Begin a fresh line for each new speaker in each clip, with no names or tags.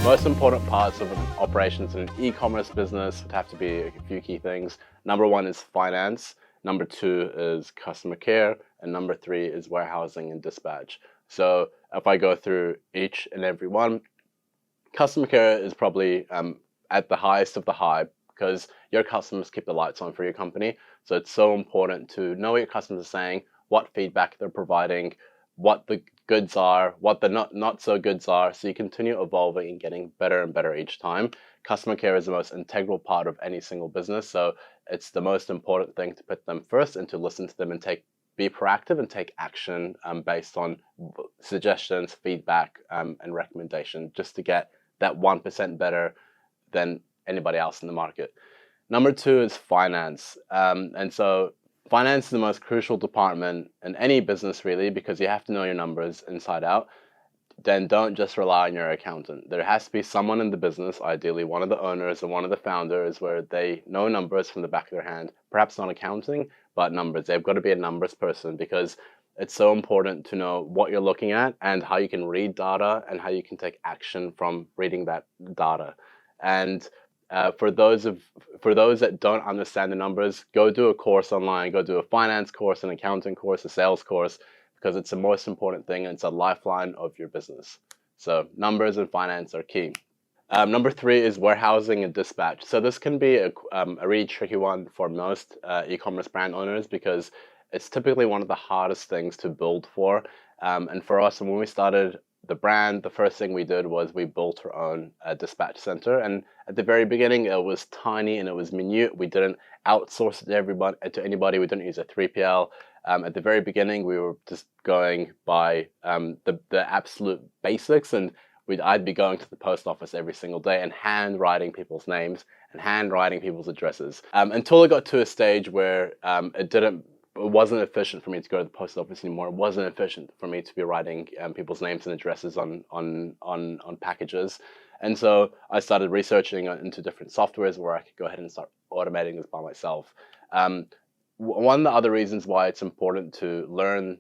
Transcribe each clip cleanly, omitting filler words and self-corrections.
Most important parts of operations in an e-commerce business would have to be a few key things. Number one is finance. Number two is customer care. And number three is warehousing and dispatch. So if I go through each and every one, customer care is probably at the highest of the high because your customers keep the lights on for your company. So it's so important to know what your customers are saying, what feedback they're providing, what the goods are, what the not so goods are, so you continue evolving and getting better and better each time. Customer care is the most integral part of any single business, so it's the most important thing to put them first and to listen to them and be proactive and take action based on suggestions, feedback, and recommendation, just to get that 1% better than anybody else in the market. Number two is finance, and so finance is the most crucial department in any business, really, because you have to know your numbers inside out. Then don't just rely on your accountant. There has to be someone in the business, ideally one of the owners or one of the founders, where they know numbers from the back of their hand. Perhaps not accounting, but numbers. They've got to be a numbers person because it's so important to know what you're looking at and how you can read data and how you can take action from reading that data. And for those that don't understand the numbers, go do a course online, go do a finance course, an accounting course, a sales course, because it's the most important thing and it's a lifeline of your business. So numbers and finance are key. Number three is warehousing and dispatch. So this can be a really tricky one for most e-commerce brand owners because it's typically one of the hardest things to build for. And for us, when we started the brand, the first thing we did was we built our own dispatch center. And at the very beginning, it was tiny and it was minute. We didn't outsource it to anybody. We didn't use a 3PL. At the very beginning, we were just going by the absolute basics, and I'd be going to the post office every single day and handwriting people's names and handwriting people's addresses until it got to a stage where it wasn't efficient for me to go to the post office anymore. It wasn't efficient for me to be writing people's names and addresses on packages. And so I started researching into different softwares where I could go ahead and start automating this by myself. One of the other reasons why it's important to learn,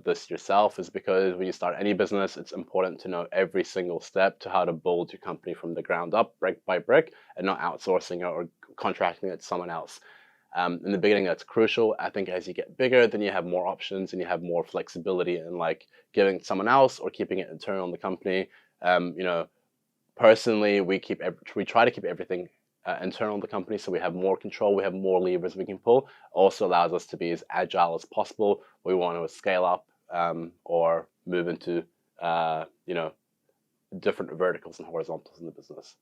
this yourself is because when you start any business, it's important to know every single step to how to build your company from the ground up, brick by brick, and not outsourcing it or contracting it to someone else. In the beginning, that's crucial. I think as you get bigger, then you have more options and you have more flexibility in like giving it to someone else or keeping it internal in the company. Personally, we try to keep everything internal in the company, so we have more control, we have more levers we can pull. Also allows us to be as agile as possible. We want to scale up or move into different verticals and horizontals in the business.